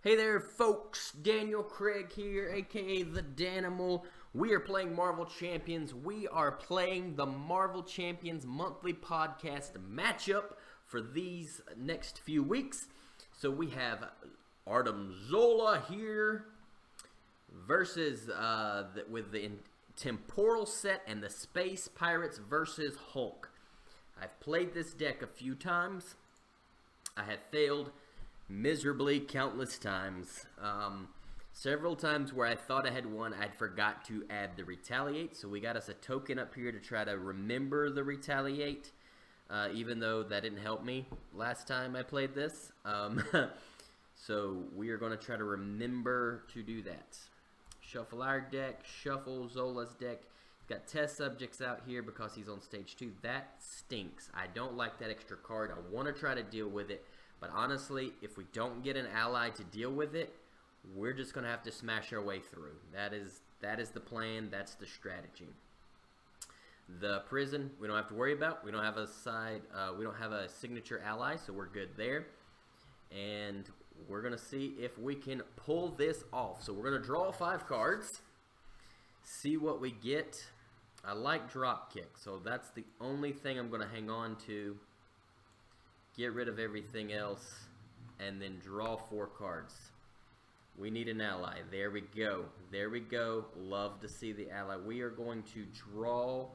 Hey there, folks. Daniel Craig here, aka The Danimal. We are playing Marvel Champions. We are playing the Marvel Champions monthly podcast matchup for these next few weeks. So we have Artem Zola here versus with the temporal set and the Space Pirates versus Hulk. I've played this deck a few times. I have failed miserably countless times. Several times where I thought I had won, I'd forgot to add the retaliate. So we got us a token up here to try to remember the retaliate, even though that didn't help me last time I played this. So we are going to try to remember to do that. Shuffle our deck, shuffle Zola's deck. Got test subjects out here because he's on stage 2. That stinks. I don't like that extra card. I want to try to deal with it. But honestly, if we don't get an ally to deal with it, we're just going to have to smash our way through. That is the plan. That's the strategy. The prison, we don't have to worry about. We don't have a side. We don't have a signature ally, so we're good there. And we're going to see if we can pull this off. So we're going to draw 5 cards, see what we get. I like Dropkick, so that's the only thing I'm going to hang on to. Get rid of everything else, and then draw 4 cards. We need an ally. There we go. There we go. Love to see the ally. We are going to draw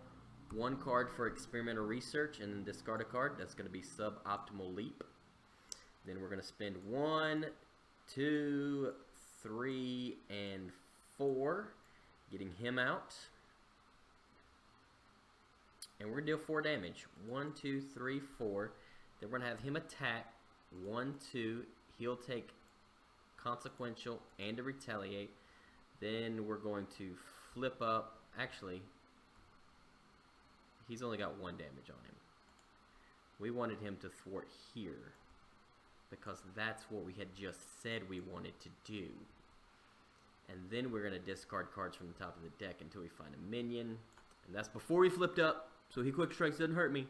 1 card for experimental research and then discard a card. That's going to be Suboptimal Leap. Then we're going to spend 1, 2, 3, and 4, getting him out. And we're going to deal 4 damage. 1, 2, 3, 4. Then we're going to have him attack. 1, 2. He'll take consequential and to retaliate. Then we're going to flip up. Actually, he's only got 1 damage on him. We wanted him to thwart here because that's what we had just said we wanted to do. And then we're going to discard cards from the top of the deck until we find a minion. And that's before we flipped up. So he quick strikes doesn't hurt me.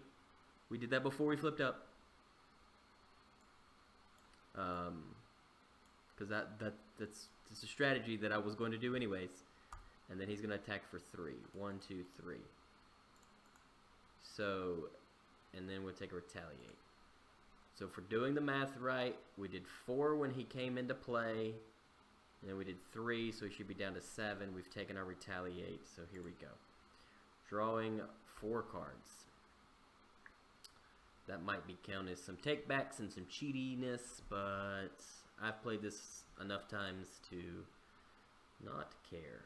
We did that before we flipped up. Because that's a strategy that I was going to do anyways. And then he's going to attack for 3. 1, 2, 3. So, and then we'll take a retaliate. So if we're doing the math right, we did 4 when he came into play. And then we did 3, so he should be down to 7. We've taken our retaliate, so here we go. Drawing 4 cards. That might be counted as some takebacks and some cheatiness, but I've played this enough times to not care.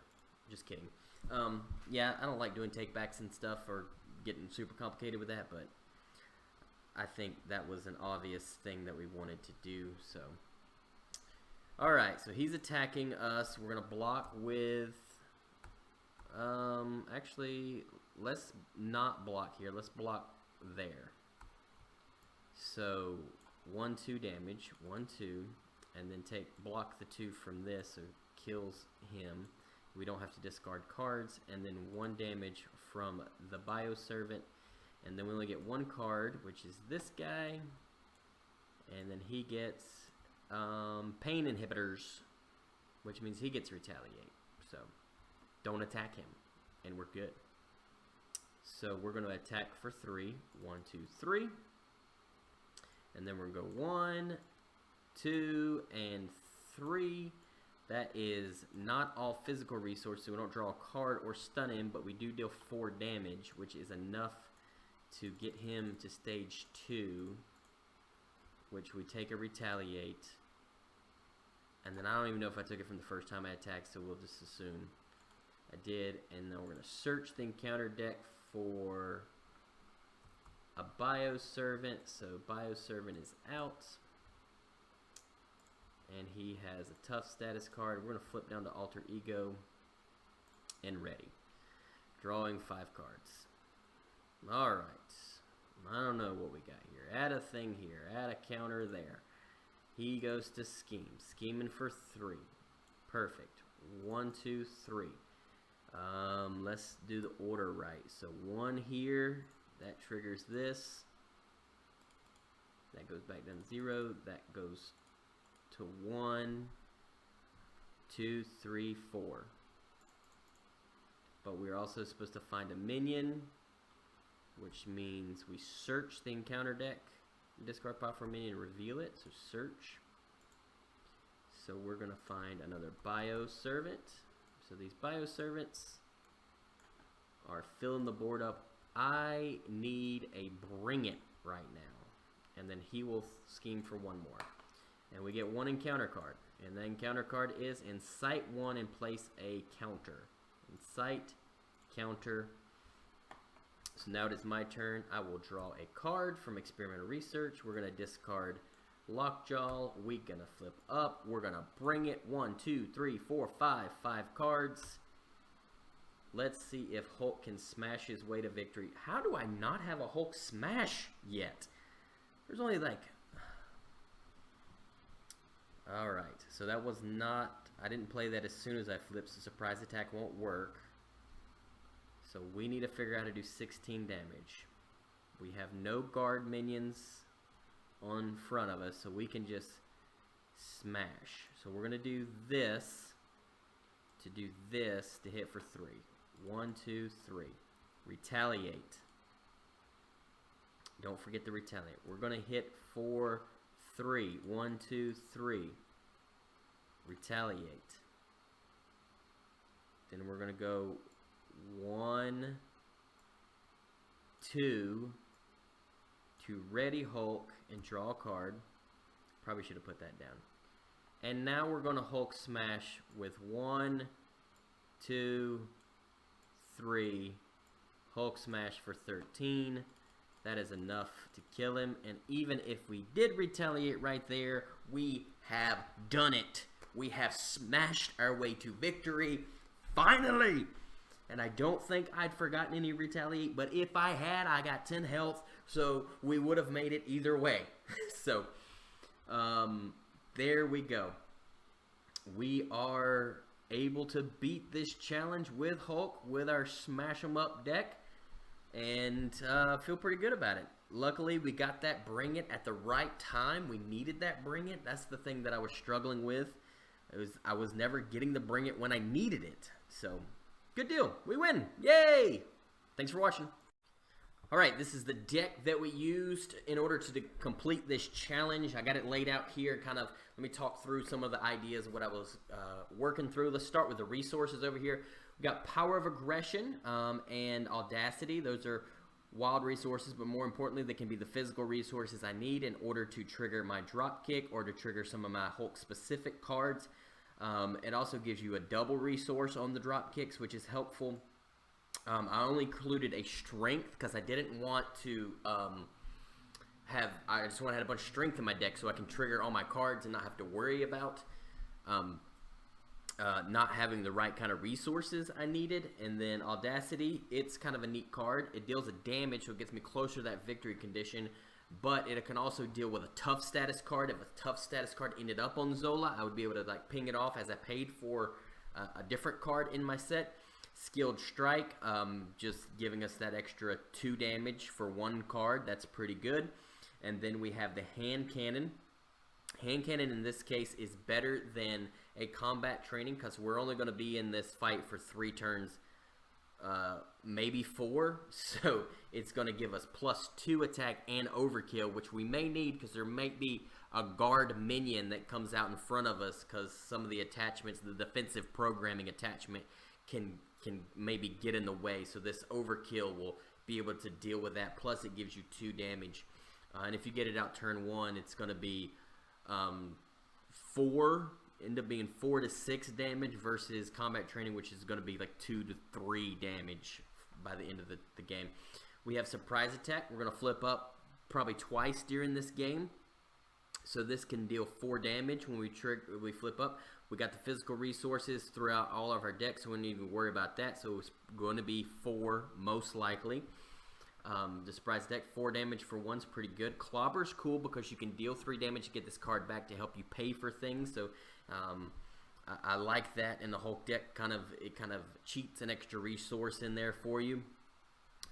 Just kidding. Yeah, I don't like doing takebacks and stuff or getting super complicated with that, but I think that was an obvious thing that we wanted to do, so. Alright, so he's attacking us. We're going to block with, actually, let's not block here. Let's block there. So 1, 2 damage, 1, 2, and then block the 2 from this, so it kills him. We don't have to discard cards, and then 1 damage from the Bioservant, and then we only get 1 card, which is this guy, and then he gets pain inhibitors, which means he gets retaliate. So don't attack him, and we're good. So we're going to attack for 3. 1, 2, 3. And then we're going to go 1, 2, and 3. That is not all physical resources, so we don't draw a card or stun him, but we do deal 4 damage, which is enough to get him to stage 2, which we take a retaliate. And then I don't even know if I took it from the first time I attacked, so we'll just assume I did. And then we're going to search the encounter deck for a Bioservant. So Bioservant is out. And he has a tough status card. We're going to flip down to Alter Ego and ready. Drawing 5 cards. Alright. I don't know what we got here. Add a thing here. Add a counter there. He goes to scheme. Scheming for 3. Perfect. 1, 2, 3. Let's do the order right. So 1 here. That triggers this. That goes back down to 0. That goes to 1, 2, 3, 4. But we're also supposed to find a minion, which means we search the encounter deck, discard pile for a minion and reveal it. So search. So we're going to find another bio servant. So these bio servants are filling the board up. I need a bring it right now. And then he will scheme for one more. And we get one encounter card. And that encounter card is incite one and place a counter. Incite, counter. So now it is my turn. I will draw a card from experimental research. We're going to discard Lockjaw. We're going to flip up. We're going to bring it. 1, 2, 3, 4, 5. 5 cards. Let's see if Hulk can smash his way to victory. How do I not have a Hulk smash yet? There's only like... Alright, so that was not... I didn't play that as soon as I flipped, so surprise attack won't work. So we need to figure out how to do 16 damage. We have no guard minions on front of us, so we can just smash. So we're going to do this to hit for 3. 1, 2, 3. Retaliate. Don't forget to retaliate. We're going to hit for 3. 1, 2, 3. Retaliate. Then we're going to go 1, 2 to ready Hulk and draw a card. Probably should have put that down. And now we're going to Hulk smash with 1, 2, 3. Hulk smash for 13. That is enough to kill him. And even if we did retaliate right there, we have done it. We have smashed our way to victory. Finally! And I don't think I'd forgotten any retaliate, but if I had, I got 10 health, so we would have made it either way. So, there we go. We are able to beat this challenge with Hulk, with our Smash 'em Up deck, and feel pretty good about it. Luckily, we got that bring it at the right time. We needed that bring it. That's the thing that I was struggling with. I was never getting the bring it when I needed it. So, good deal. We win. Yay! Thanks for watching. Alright, this is the deck that we used in order to complete this challenge. I got it laid out here, kind of, let me talk through some of the ideas of what I was working through. Let's start with the resources over here. We got Power of Aggression and Audacity. Those are wild resources, but more importantly, they can be the physical resources I need in order to trigger my drop kick or to trigger some of my Hulk-specific cards. It also gives you a double resource on the drop kicks, which is helpful. I only included a strength because I didn't want to I just want to have a bunch of strength in my deck so I can trigger all my cards and not have to worry about not having the right kind of resources I needed. And then Audacity, it's kind of a neat card. It deals a damage, so it gets me closer to that victory condition. But it can also deal with a tough status card. If a tough status card ended up on Zola, I would be able to like ping it off as I paid for a different card in my set. Skilled Strike, just giving us that extra 2 damage for 1 card. That's pretty good. And then we have the Hand Cannon. Hand Cannon in this case is better than a combat training because we're only going to be in this fight for 3 turns, maybe 4. So it's going to give us +2 attack and overkill, which we may need because there might be a guard minion that comes out in front of us because some of the attachments, the defensive programming attachment, can maybe get in the way. So this overkill will be able to deal with that. Plus it gives you 2 damage. And if you get it out turn 1, it's going to be 4, end up being 4 to 6 damage versus combat training, which is going to be like 2 to 3 damage by the end of the game. We have surprise attack. We're going to flip up probably twice during this game. So this can deal 4 damage when we flip up. We got the physical resources throughout all of our decks, so we don't need to worry about that. So it's going to be 4 most likely. The surprise deck, 4 damage for 1's pretty good. Clobber's cool because you can deal 3 damage to get this card back to help you pay for things. So I like that in the Hulk deck. It kind of cheats an extra resource in there for you.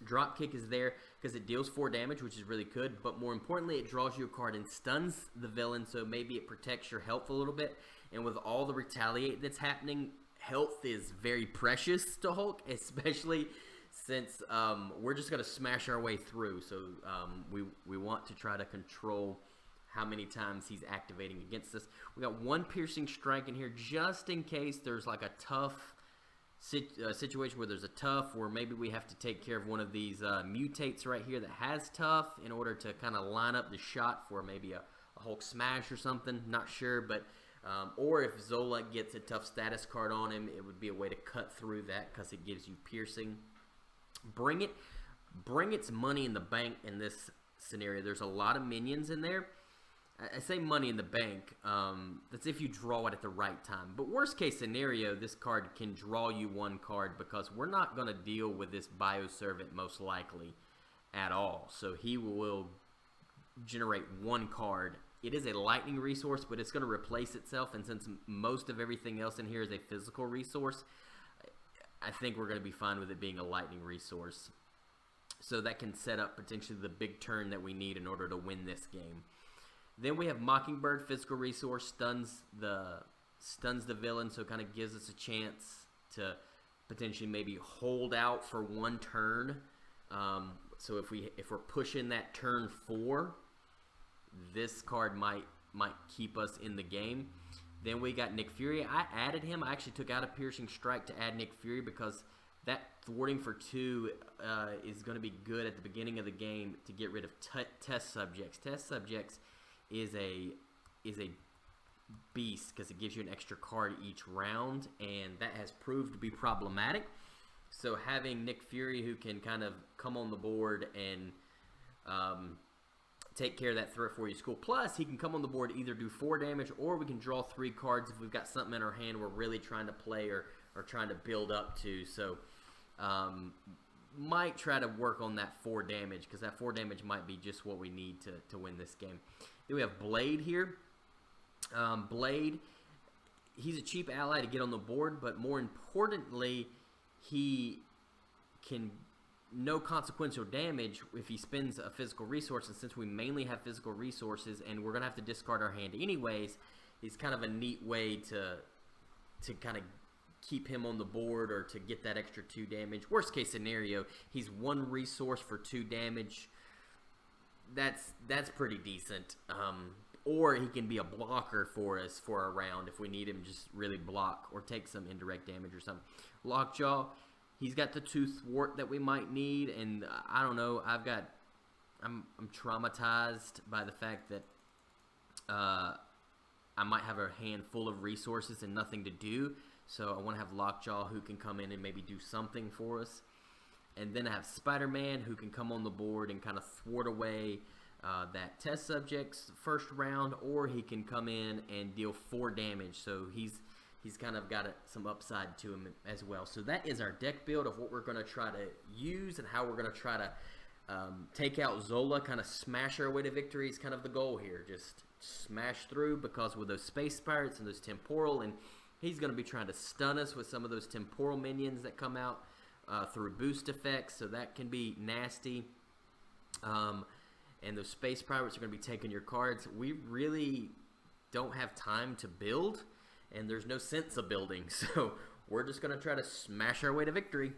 Dropkick is there because it deals 4 damage, which is really good, but more importantly, it draws you a card and stuns the villain, so maybe it protects your health a little bit. And with all the retaliate that's happening, health is very precious to Hulk, especially since we're just going to smash our way through. So we want to try to control how many times he's activating against us. We got 1 piercing strike in here just in case there's like a tough situation where there's a tough, or maybe we have to take care of one of these mutates right here that has tough in order to kind of line up the shot for maybe a Hulk smash or something. Not sure, but or if Zola gets a tough status card on him, it would be a way to cut through that because it gives you piercing. Bring its money in the bank in this scenario. There's a lot of minions in there. I say money in the bank, that's if you draw it at the right time. But worst case scenario, this card can draw you 1 card because we're not going to deal with this Bioservant most likely at all. So he will generate 1 card. It is a lightning resource, but it's going to replace itself. And since most of everything else in here is a physical resource, I think we're going to be fine with it being a lightning resource. So that can set up potentially the big turn that we need in order to win this game. Then we have Mockingbird, physical resource, stuns the villain, so it kind of gives us a chance to potentially maybe hold out for 1 turn. So if we're pushing that turn 4, this card might keep us in the game. Then we got Nick Fury. I added him. I actually took out a piercing strike to add Nick Fury because that thwarting for 2 is going to be good at the beginning of the game to get rid of test subjects. Test subjects is a beast because it gives you an extra card each round, and that has proved to be problematic. So having Nick Fury, who can kind of come on the board and take care of that threat for you, is cool. Plus, he can come on the board, either do 4 damage, or we can draw 3 cards if we've got something in our hand we're really trying to play or trying to build up to. So might try to work on that 4 damage because that 4 damage might be just what we need to win this game. Then we have Blade here. Blade, he's a cheap ally to get on the board, but more importantly, he can no consequential damage if he spends a physical resource. And since we mainly have physical resources and we're going to have to discard our hand anyways, he's kind of a neat way to kind of keep him on the board or to get that extra 2 damage. Worst case scenario, he's 1 resource for 2 damage. That's pretty decent. Or he can be a blocker for us for a round if we need him, just really block or take some indirect damage or something. Lockjaw, he's got the 2 thwart that we might need, and I don't know. I'm traumatized by the fact that I might have a hand full of resources and nothing to do. So I want to have Lockjaw who can come in and maybe do something for us. And then I have Spider-Man who can come on the board and kind of thwart away that test subject's first round, or he can come in and deal 4 damage. So he's kind of got some upside to him as well. So that is our deck build of what we're going to try to use and how we're going to try to take out Zola, kind of smash our way to victory is kind of the goal here. Just smash through, because with those space pirates and those temporal, and he's going to be trying to stun us with some of those temporal minions that come out through boost effects, so that can be nasty. And those space pirates are going to be taking your cards. We really don't have time to build, and there's no sense of building, so we're just going to try to smash our way to victory.